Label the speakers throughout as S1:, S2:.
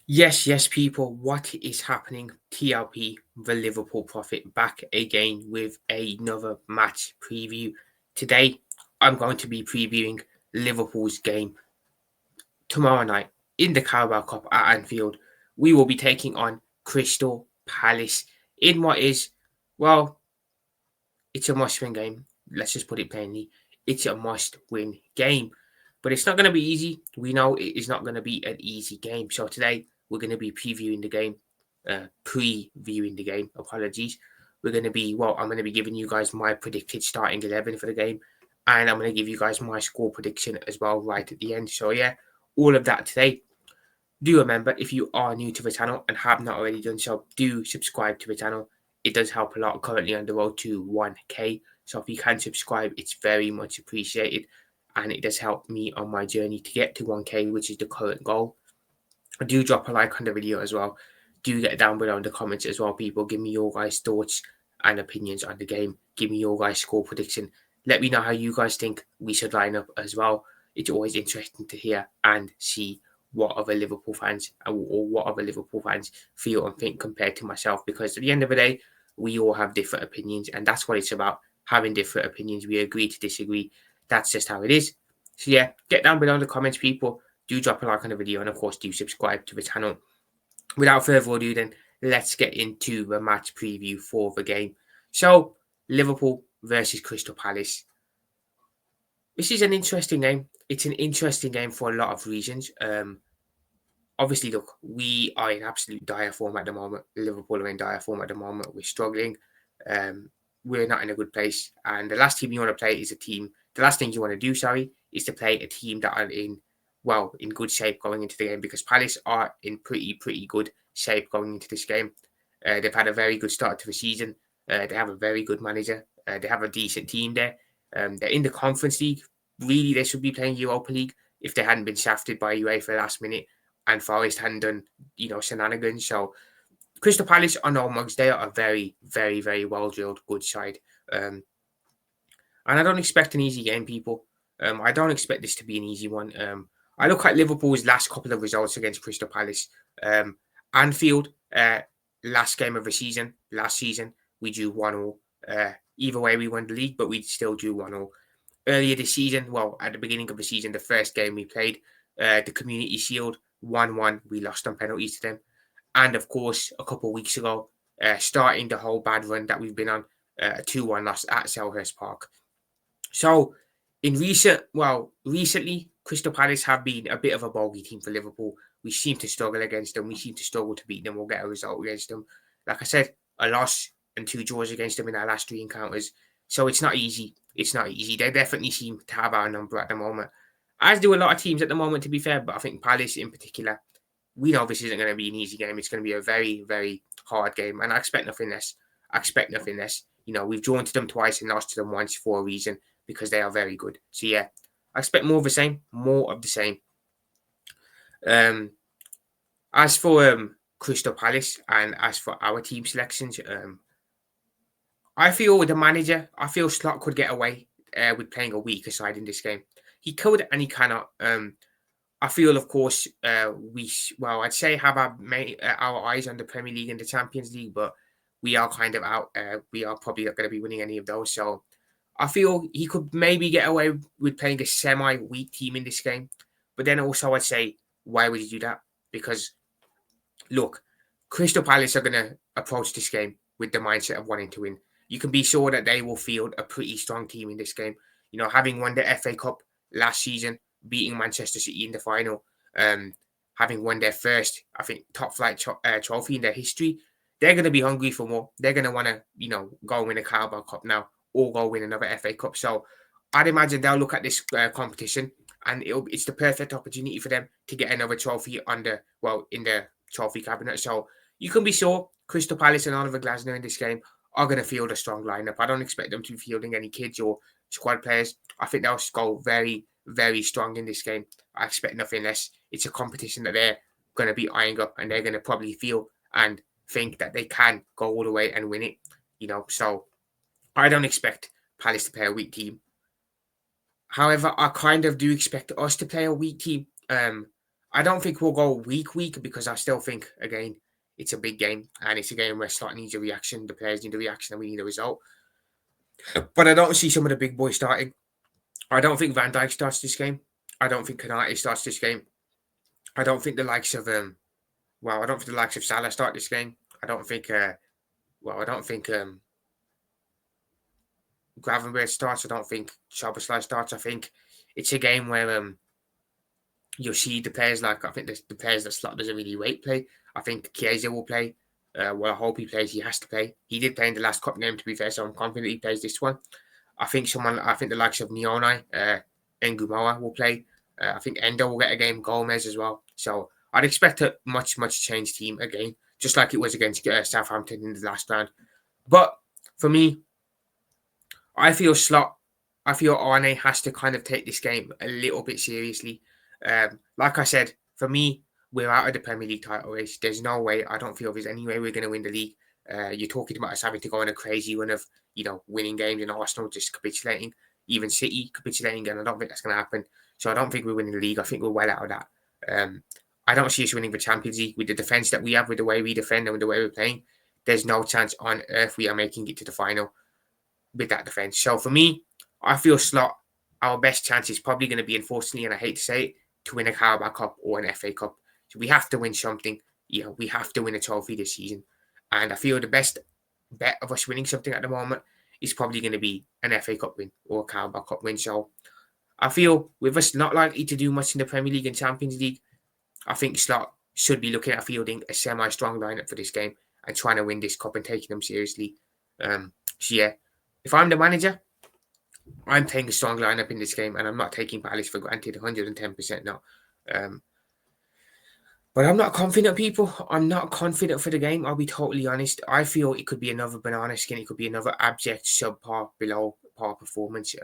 S1: Yes, people, what is happening? TLP, the Liverpool Prophet, back again with another match preview. Today, I'm going to be previewing Liverpool's game tomorrow night in the Carabao Cup at Anfield. We will be taking on Crystal Palace in what is, well, it's a must win game. Let's just put it plainly. It's a must win game. But it's not going to be easy. We know it is not going to be an easy game. So today we're going to be previewing the game, previewing the game. Apologies. We're going to be, I'm going to be giving you guys my predicted starting 11 for the game. And I'm going to give you guys my score prediction as well right at the end. So, yeah, all of that today. Do remember, if you are new to the channel and have not already done so, do subscribe to the channel. It does help a lot. Currently on the road to 1K. So if you can subscribe, it's very much appreciated. And it does help me on my journey to get to 1K, which is the current goal. Do drop a like on the video as well. Do get down below in the comments as well, people. Give me your guys' thoughts and opinions on the game. Give me your guys' score prediction. Let me know how you guys think we should line up as well. It's always interesting to hear and see what other Liverpool fans or what other Liverpool fans feel and think compared to myself. Because at the end of the day, we all have different opinions, and that's what it's about. Having different opinions. We agree to disagree. That's just how it is. So yeah, get down below in the comments, people. Do drop a like on the video, and of course do subscribe to the channel. Without further ado then, let's get into the match preview for the game. So, Liverpool versus Crystal Palace. This is an interesting game. It's an interesting game for a lot of reasons. Obviously, look, we are in absolute dire form at the moment. Liverpool are in dire form at the moment. We're struggling. We're not in a good place. And the last team you want to play is a team. The last thing you want to do, is to play a team that are in good shape going into the game, because Palace are in pretty good shape going into this game. They've had a very good start to the season. They have a very good manager. They have a decent team there. They're in the Conference League. Really, they should be playing Europa League if they hadn't been shafted by UEFA last minute and Forest hadn't done, shenanigans. So Crystal Palace are no mugs. They are a very well drilled, good side. And I don't expect an easy game, people. I don't expect this to be an easy one. I look at Liverpool's last couple of results against Crystal Palace. Anfield, last game of the season, last season, we drew 1-0. Either way, we won the league, but we still drew 1-0. Earlier this season, at the beginning of the season, the first game we played, the Community Shield, 1-1. We lost on penalties to them. And of course, a couple of weeks ago, starting the whole bad run that we've been on, a 2-1 loss at Selhurst Park. So, recently, Crystal Palace have been a bit of a bogey team for Liverpool. We seem to struggle against them. We seem to struggle to beat them or get a result against them. Like I said, a loss and 2 draws against them in our last 3 encounters. So it's not easy. It's not easy. They definitely seem to have our number at the moment, as do a lot of teams at the moment, to be fair. But I think Palace in particular, we know this isn't going to be an easy game. It's going to be a very hard game, and I expect nothing less. We've drawn to them twice and lost to them once for a reason, because they are very good. So yeah, I expect more of the same. As for Crystal Palace and as for our team selections, I feel with the manager, Slot could get away with playing a weaker side in this game. He could and he cannot. I feel, of course, I'd say have our eyes on the Premier League and the Champions League, but we are kind of out. We are probably not going to be winning any of those. So I feel he could maybe get away with playing a semi-weak team in this game. But then also I'd say, why would you do that? Because, look, Crystal Palace are going to approach this game with the mindset of wanting to win. You can be sure that they will field a pretty strong team in this game. Having won the FA Cup last season, beating Manchester City in the final, having won their first, I think, top flight trophy in their history, they're going to be hungry for more. They're going to want to, go win a Carabao Cup now or go win another FA Cup. So I'd imagine they'll look at this competition and it's the perfect opportunity for them to get another trophy in the trophy cabinet. So you can be sure Crystal Palace and Oliver Glasner in this game are going to field a strong lineup. I don't expect them to be fielding any kids or squad players. I think they'll go very strong in this game. I expect nothing less. It's a competition that they're going to be eyeing up, and they're going to probably feel and think that they can go all the way and win it. So I don't expect Palace to play a weak team. However, I kind of do expect us to play a weak team. I don't think we'll go week because I still think, again, it's a big game and it's a game where Slot needs a reaction, the players need a reaction, and we need a result. But I don't see some of the big boys starting. I don't think Van Dijk starts this game. I don't think Konate starts this game. I don't think the likes of I don't think the likes of Salah start this game. I don't think Gravenberch starts. I don't think Szoboszlai starts. I think it's a game where you'll see the players I think the players that Slot doesn't really rate play. I think Chiesa will play. I hope he plays. He has to play. He did play in the last cup game, to be fair, so I'm confident he plays this one. I think the likes of Nione and Gumoa will play. I think Endo will get a game, Gomez as well. So I'd expect a much changed team again, just like it was against Southampton in the last round. But for me, I feel Arne has to kind of take this game a little bit seriously. Like I said, for me, we're out of the Premier League title race. There's no way. I don't feel there's any way we're going to win the league. You're talking about us having to go on a crazy run of winning games, and Arsenal just capitulating, even City capitulating, and I don't think that's going to happen. So I don't think we're winning the league. I think we're well out of that. I don't see us winning the Champions League with the defence that we have, with the way we defend and with the way we're playing. There's no chance on earth we are making it to the final with that defence. So for me, I feel Slot, our best chance is probably going to be, unfortunately, and I hate to say it, to win a Carabao Cup or an FA Cup. So we have to win something. We have to win a trophy this season. And I feel the best bet of us winning something at the moment is probably going to be an FA Cup win or a Carabao Cup win. So I feel with us not likely to do much in the Premier League and Champions League, I think Slot should be looking at fielding a semi-strong lineup for this game and trying to win this cup and taking them seriously. If I'm the manager, I'm taking a strong lineup in this game, and I'm not taking Palace for granted, 110% now. But I'm not confident, people. I'm not confident for the game. I'll be totally honest. I feel it could be another banana skin. It could be another abject, subpar, below par performance.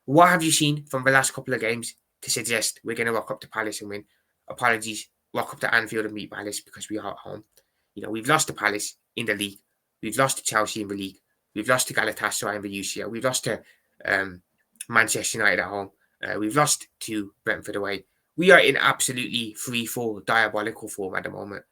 S1: What have you seen from the last couple of games to suggest we're going to rock up to Palace and win? Apologies, rock up to Anfield and beat Palace because we are at home. We've lost to Palace in the league. We've lost to Chelsea in the league. We've lost to Galatasaray in the UCL. We've lost to Manchester United at home. We've lost to Brentford away. We are in absolutely free-fall, diabolical form at the moment.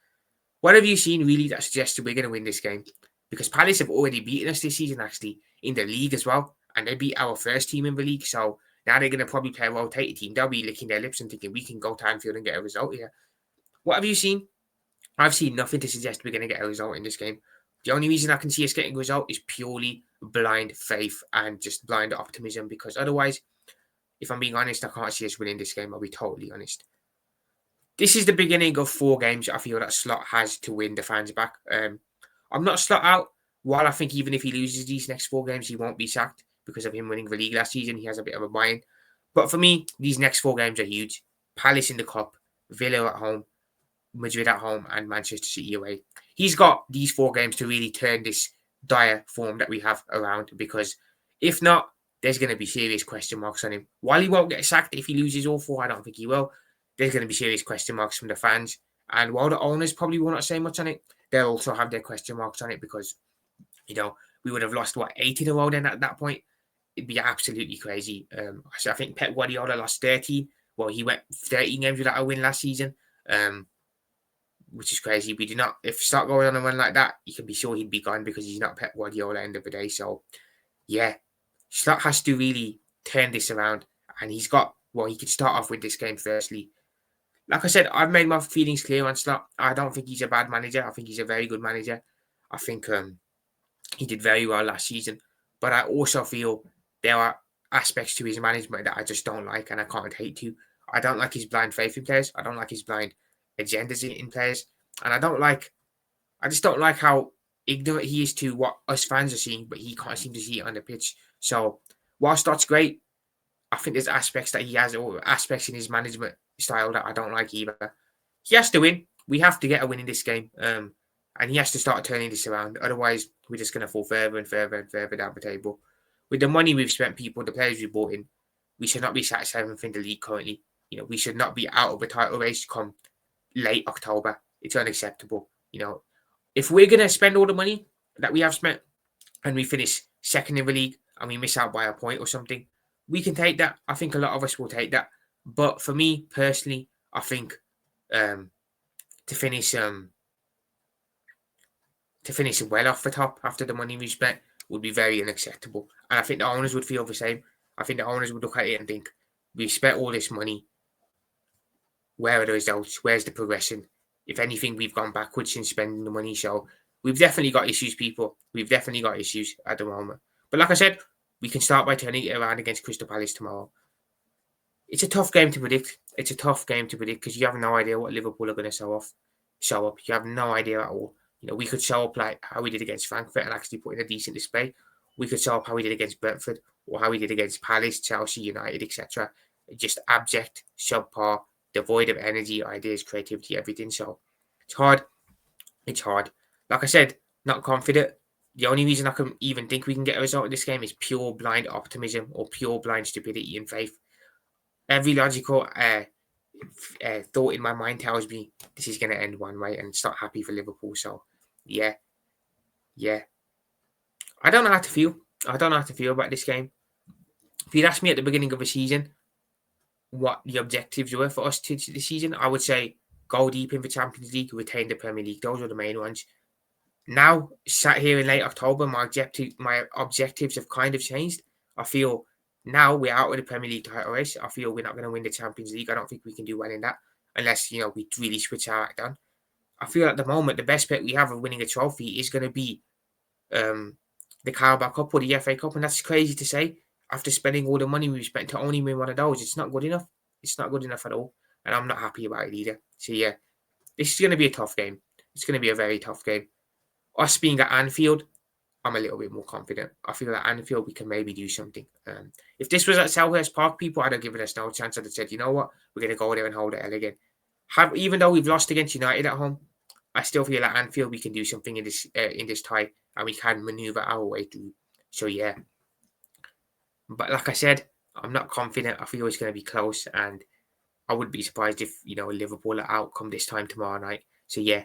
S1: What have you seen really that suggests we're going to win this game? Because Palace have already beaten us this season, actually, in the league as well. And they beat our first team in the league. So now they're going to probably play a rotated team. They'll be licking their lips and thinking we can go to Anfield and get a result here. What have you seen? I've seen nothing to suggest we're going to get a result in this game. The only reason I can see us getting a result is purely blind faith and just blind optimism, because otherwise, if I'm being honest, I can't see us winning this game. I'll be totally honest. This is the beginning of 4 games I feel that Slot has to win the fans back. I'm not Slot out. While I think even if he loses these next 4 games, he won't be sacked because of him winning the league last season. He has a bit of a buy-in. But for me, these next 4 games are huge. Palace in the Cup, Villa at home, Madrid at home, and Manchester City away. He's got these 4 games to really turn this dire form that we have around, because if not, there's going to be serious question marks on him. While he won't get sacked if he loses all 4, I don't think he will. There's going to be serious question marks from the fans. And while the owners probably will not say much on it, they'll also have their question marks on it, because, we would have lost, 8 in a row then at that point. It'd be absolutely crazy. So I think Pep Guardiola lost 13. Well, he went 13 games without a win last season, which is crazy. We do not, if Slot going on a run like that, you can be sure he'd be gone, because he's not Pep Guardiola at the end of the day. So, yeah, Slot has to really turn this around, and he could start off with this game firstly. Like I said, I've made my feelings clear on Slot. I don't think he's a bad manager. I think he's a very good manager. I think he did very well last season. But I also feel there are aspects to his management that I just don't like, and I can't hate to. I don't like his blind faith in players. I don't like his blind agendas in players. And I just don't like how ignorant he is to what us fans are seeing, but he can't seem to see it on the pitch. So whilst that's great, I think there's aspects that he has, or aspects in his management style, that I don't like either. He has to win. We have to get a win in this game. And he has to start turning this around. Otherwise, we're just going to fall further and further and further down the table. With the money we've spent, people, the players we bought in, we should not be sat 7th in the league currently. We should not be out of the title race come late October. It's unacceptable. If we're going to spend all the money that we have spent and we finish 2nd in the league and we miss out by a point or something, we can take that. I think a lot of us will take that. But for me, personally, I think to finish well off the top after the money we spent would be very unacceptable. And I think the owners would feel the same. I think the owners would look at it and think, we spent all this money. Where are the results? Where's the progression? If anything, we've gone backwards since spending the money. So we've definitely got issues, people. We've definitely got issues at the moment. But like I said, we can start by turning it around against Crystal Palace tomorrow. It's a tough game to predict. It's a tough game to predict because you have no idea what Liverpool are going to show up. You have no idea at all. You know, we could show up like how we did against Frankfurt and actually put in a decent display. We could show up how we did against Brentford or how we did against Palace, Chelsea, United, etc. Just abject, subpar, devoid of energy, ideas, creativity, everything. So it's hard. It's hard. Like I said, not confident. The only reason I can even think we can get a result in this game is pure blind optimism or pure blind stupidity and faith. Every logical thought in my mind tells me this is going to end one way, and it's not happy for Liverpool. So, yeah. I don't know how to feel. I don't know how to feel about this game. If you'd asked me at the beginning of the season what the objectives were for us this season, I would say go deep in the Champions League, retain the Premier League. Those were the main ones. Now, sat here in late October, my objectives have kind of changed. I feel now we're out of the Premier League title race. I feel we're not going to win the Champions League. I don't think we can do well in that unless, we really switch our act on. I feel at the moment the best bet we have of winning a trophy is going to be the Carabao Cup or the FA Cup, and that's crazy to say after spending all the money we've spent to only win one of those. It's not good enough. It's not good enough at all, and I'm not happy about it either. So yeah, this is going to be a tough game. It's going to be a very tough game. Us being at Anfield, I'm a little bit more confident. I feel at Anfield we can maybe do something. If this was at Selhurst Park, people I'd have given us no chance. I'd have said, you know what, we're going to go there and hold it L again. Even though we've lost against United at home, I still feel at Anfield we can do something in this tie, and we can manoeuvre our way through. So yeah, but like I said, I'm not confident. I feel it's going to be close, and I wouldn't be surprised if Liverpool are outcome this time tomorrow night. So yeah,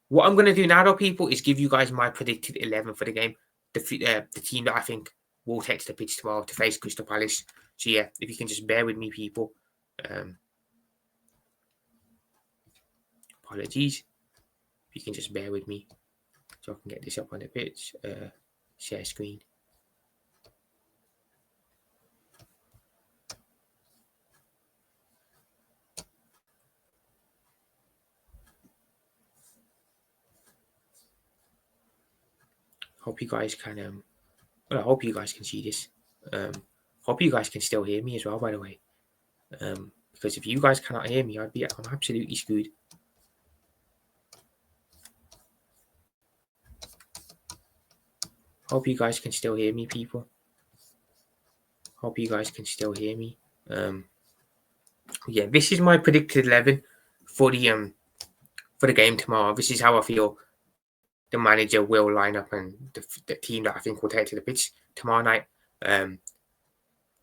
S1: what I'm going to do now, though, people, is give you guys my predicted 11 for the game. The team that I think will take to the pitch tomorrow to face Crystal Palace. So yeah, if you can just bear with me, people. Apologies. If you can just bear with me so I can get this up on the pitch. Share screen. Hope you guys can I hope you guys can see this. Hope you guys can still hear me as well, by the way. Because if you guys cannot hear me, I'm absolutely screwed. Hope you guys can still hear me, people. Hope you guys can still hear me. Yeah, this is my predicted 11 for the game tomorrow. This is how I feel the manager will line up and the team that I think will take to the pitch tomorrow night.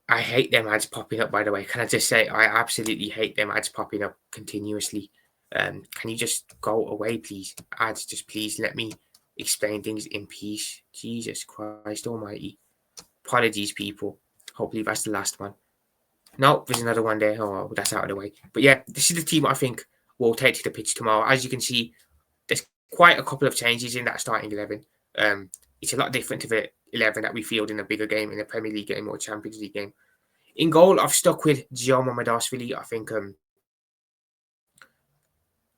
S1: I hate them ads popping up, by the way. Can I just say, I absolutely hate them ads popping up continuously. Can you just go away, please? Ads, just please let me explain things in peace. Jesus Christ almighty. Apologies, people. Hopefully that's the last one. No, there's another one there. Oh, that's out of the way. But yeah, this is the team I think will take to the pitch tomorrow. As you can see, there's quite a couple of changes in that starting 11. It's a lot different to the 11 that we field in a bigger game, in a Premier League game or Champions League game. In goal, I've stuck with Gio Mamadashvili. I think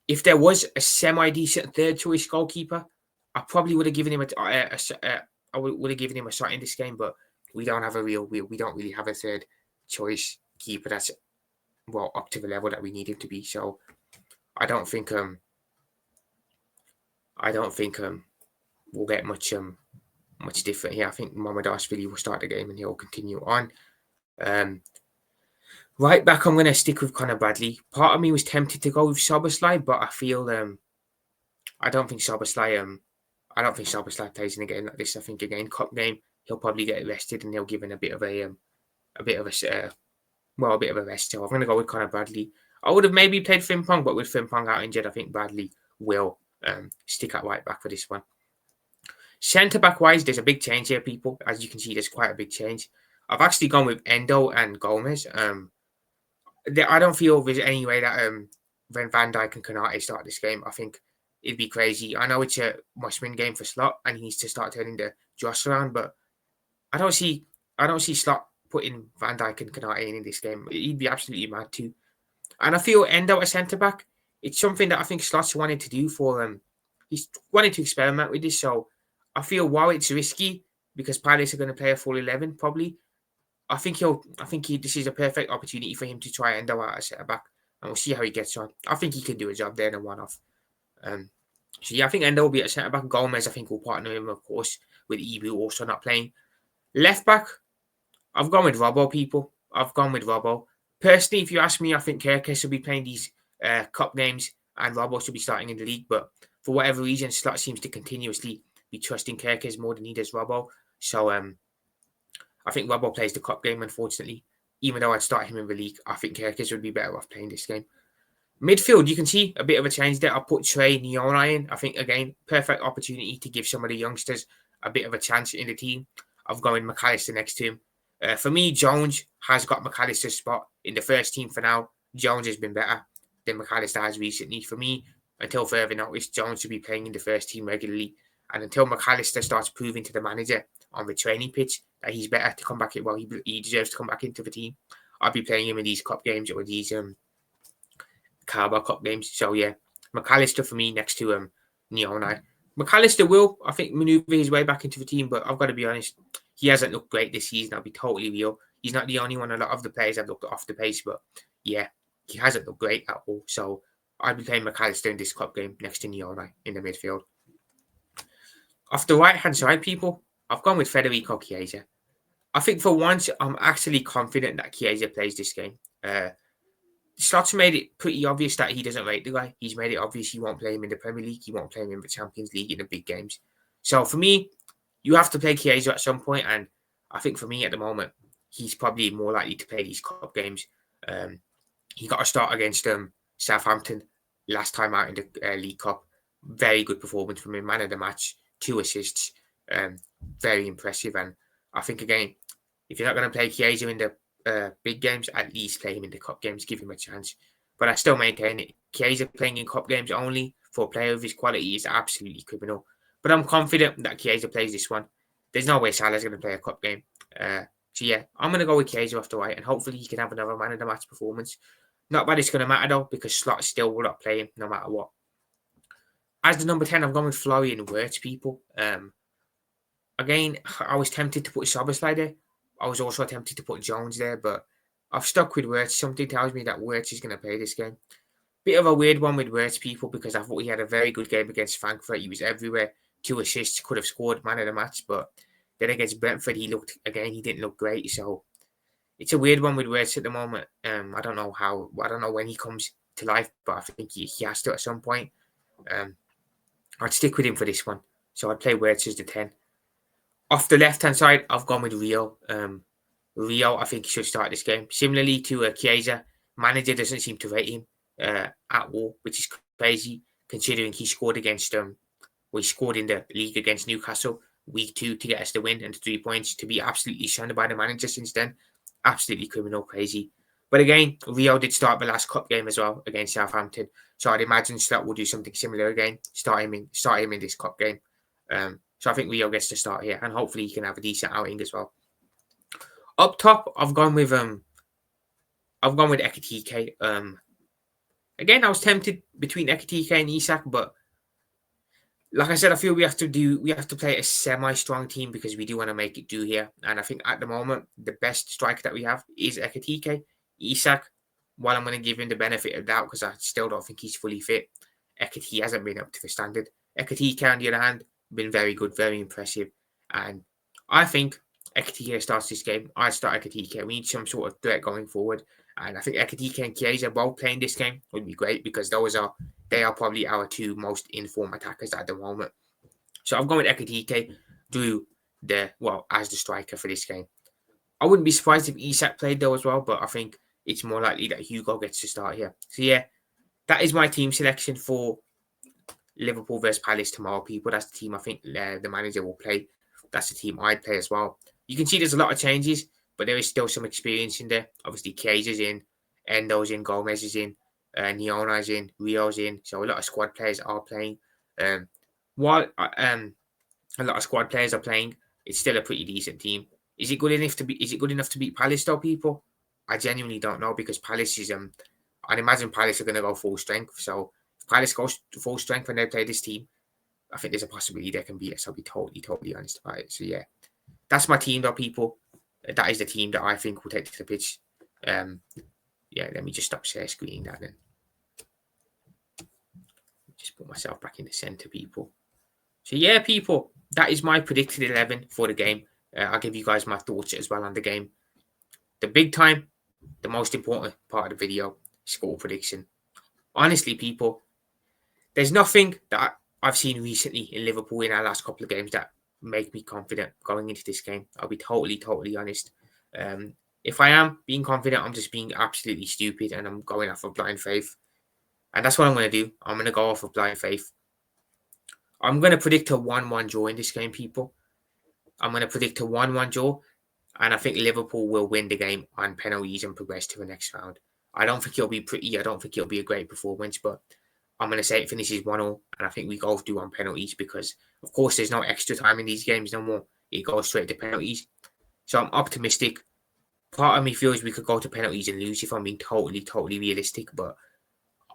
S1: if there was a semi-decent third choice goalkeeper, I probably would have given him I would have given him a shot in this game. But we don't really have a third choice keeper that's up to the level that we need him to be. So I don't think we'll get much different here. I think Mamadashvili will start the game and he'll continue on. Right back, I'm going to stick with Conor Bradley. Part of me was tempted to go with Szoboszlai, but I feel I don't think Szoboszlai plays in a game like this. I think again, cup game, he'll probably get arrested and he'll give him a bit of a rest. So I'm going to go with Conor Bradley. I would have maybe played Frimpong, but with Frimpong out injured, I think Bradley will stick at right back for this one. Centre back wise, there's a big change here, people. As you can see, there's quite a big change. I've actually gone with Endo and Gomez. I don't feel there's any way that when Van Dijk and Konate start this game, I think it'd be crazy. I know it's a must-win game for Slot, and he needs to start turning the Josh around, but I don't see Slot putting Van Dijk and Konate in this game. He'd be absolutely mad too. And I feel Endo at centre back, it's something that I think Slot's wanted to do for he's wanted to experiment with this. So I feel while it's risky because Palace are going to play a full 11 probably, this is a perfect opportunity for him to try Endo out at centre back, and we'll see how he gets on. I think he can do a job there in a one-off. So yeah, I think Endo will be at centre back. Gomez, I think, will partner him, of course, with Ibu also not playing. Left back, I've gone with Robbo, people. I've gone with Robbo. Personally, if you ask me, I think Kirkes will be playing these cup games and Robbo should be starting in the league. But for whatever reason, Slot seems to continuously be trusting Kirkes more than he does Robbo. So I think Robbo plays the cup game, unfortunately. Even though I'd start him in the league, I think Kirkes would be better off playing this game. Midfield, you can see a bit of a change there. I put Trey Niona in. I think, again, perfect opportunity to give some of the youngsters a bit of a chance in the team. I've gone with McAllister next to him. For me, Jones has got McAllister's spot in the first team for now. Jones has been better than McAllister has recently. For me, until further notice, Jones should be playing in the first team regularly. And until McAllister starts proving to the manager on the training pitch that he's better to come back in, well, he deserves to come back into the team, I'll be playing him in these cup games or these Carabao Cup games. So yeah, McAllister for me next to Niona. McAllister will, I think, manoeuvre his way back into the team, but I've got to be honest, he hasn't looked great this season. I'll be totally real. He's not the only one. A lot of the players have looked off the pace, but yeah, he hasn't looked great at all. So I'll be playing McAllister in this cup game next to Niona in the midfield. Off the right-hand side, people, I've gone with Federico Chiesa. I think for once, I'm actually confident that Chiesa plays this game. Slot's made it pretty obvious that he doesn't rate the guy. He's made it obvious he won't play him in the Premier League. He won't play him in the Champions League in the big games. So for me, you have to play Chiesa at some point, and I think for me at the moment, he's probably more likely to play these cup games. He got a start against Southampton last time out in the League Cup. Very good performance from him, man of the match, 2 assists, very impressive. And I think again, if you're not going to play Chiesa in the big games, at least play him in the cup games, give him a chance. But I still maintain it. Chiesa playing in cup games only for a player of his quality is absolutely criminal. But I'm confident that Chiesa plays this one. There's no way Salah's going to play a cup game. So yeah, I'm going to go with Chiesa off the right, and hopefully he can have another man of the match performance. Not that it's going to matter though, because Slot still will not play him no matter what. As the number 10, I've gone with Florian Wirtz, people. Again, I was tempted to put Szoboszlai there. I was also tempted to put Jones there, but I've stuck with Wirtz. Something tells me that Wirtz is going to play this game. Bit of a weird one with Wirtz, people, because I thought he had a very good game against Frankfurt. He was everywhere. 2 assists, could have scored man of the match, but then against Brentford, he didn't look great. So it's a weird one with Wirtz at the moment. I don't know when he comes to life, but I think he has to at some point. I'd stick with him for this one. So I'd play Wirtz as the 10. Off the left-hand side, I've gone with Rio. Rio, I think he should start this game. Similarly to Chiesa, manager doesn't seem to rate him at all, which is crazy considering he scored against he scored in the league against Newcastle week 2 to get us the win and 3 points. To be absolutely shunned by the manager since then, absolutely criminal, crazy. But again, Rio did start the last cup game as well against Southampton, so I'd imagine Slot will do something similar again. Start him in this cup game. So I think Rio gets to start here, and hopefully he can have a decent outing as well. Up top, I've gone with Ekitike. Again, I was tempted between Ekitike and Isak, but like I said, I feel we have to play a semi-strong team because we do want to make it do here. And I think at the moment, the best striker that we have is Ekitike. Isak, while I'm going to give him the benefit of doubt because I still don't think he's fully fit, Ekitike hasn't been up to the standard. Ekitike, on the other hand, been very good, very impressive. And I think Ekitike starts this game. I start Ekitike. We need some sort of threat going forward. And I think Ekitike and Chiesa both playing this game would be great because they are probably our 2 most informed attackers at the moment. So I've gone with Ekitike as the striker for this game. I wouldn't be surprised if Isak played though as well, but I think it's more likely that Hugo gets to start here. So yeah, that is my team selection for Liverpool versus Palace tomorrow, people. That's the team I think the manager will play. That's the team I'd play as well. You can see there's a lot of changes, but there is still some experience in there. Obviously, Chiesa's in, Endo's in, Gomez is in. Neona's in, Rio's in, so a lot of squad players are playing. While a lot of squad players are playing, it's still a pretty decent team. Is it good enough to be? Is it good enough to beat Palace, though, people? I genuinely don't know, because Palace is I'd imagine Palace are going to go full strength. So if Palace goes full strength when they play this team, I think there's a possibility they can beat us. I'll be totally honest about it. So yeah, that's my team, though, people. That is the team that I think will take to the pitch. Yeah, let me just stop share screening that then. Just put myself back in the center, people. So yeah, people, that is my predicted 11 for the game. I'll give you guys my thoughts as well on the game. The big time, the most important part of the video, score prediction. Honestly, people, there's nothing that I've seen recently in Liverpool in our last couple of games that make me confident going into this game. I'll be totally honest. If I am being confident, I'm just being absolutely stupid and I'm going off of blind faith. And that's what I'm going to do. I'm going to go off of blind faith. I'm going to predict a 1-1 draw in this game, people. I'm going to predict a 1-1 draw. And I think Liverpool will win the game on penalties and progress to the next round. I don't think it'll be pretty. I don't think it'll be a great performance, but I'm going to say it finishes 1-0. And I think we both do on penalties because, of course, there's no extra time in these games no more. It goes straight to penalties. So I'm optimistic. Part of me feels we could go to penalties and lose if I'm being totally realistic. But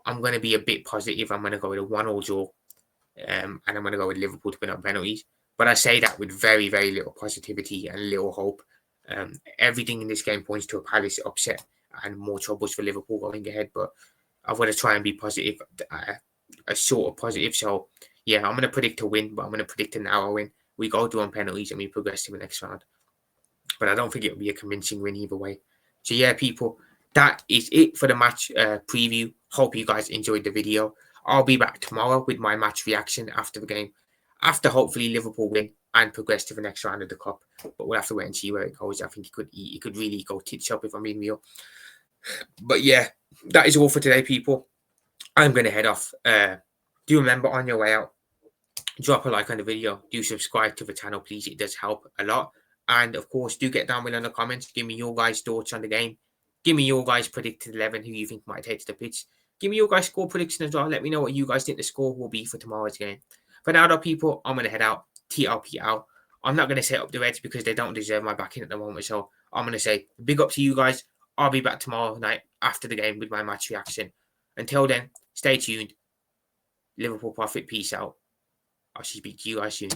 S1: I'm going to be a bit positive. I'm going to go with a 1-0 draw. And I'm going to go with Liverpool to win on penalties. But I say that with very little positivity and little hope. Everything in this game points to a Palace upset and more troubles for Liverpool going ahead. But I've got to try and be positive, a sort of positive. So, yeah, I'm going to predict a win, but I'm going to predict an hour win. We go to on penalties and we progress to the next round. But I don't think it'll be a convincing win either way. So, yeah, people, that is it for the match preview. Hope you guys enjoyed the video. I'll be back tomorrow with my match reaction after the game. After hopefully Liverpool win and progress to the next round of the cup, but we'll have to wait and see where it goes. I think it could really go tits up if I'm being real. But yeah, that is all for today, people. I'm going to head off. Do remember on your way out, drop a like on the video. Do subscribe to the channel, please. It does help a lot. And of course, do get down below in the comments. Give me your guys' thoughts on the game. Give me your guys' predicted 11, who you think might take to the pitch. Give me your guys' score prediction as well. Let me know what you guys think the score will be for tomorrow's game. For now, though, people, I'm going to head out. TLP out. I'm not going to set up the Reds because they don't deserve my backing at the moment. So I'm going to say big up to you guys. I'll be back tomorrow night after the game with my match reaction. Until then, stay tuned. Liverpool Profit, peace out. I'll speak to you guys soon.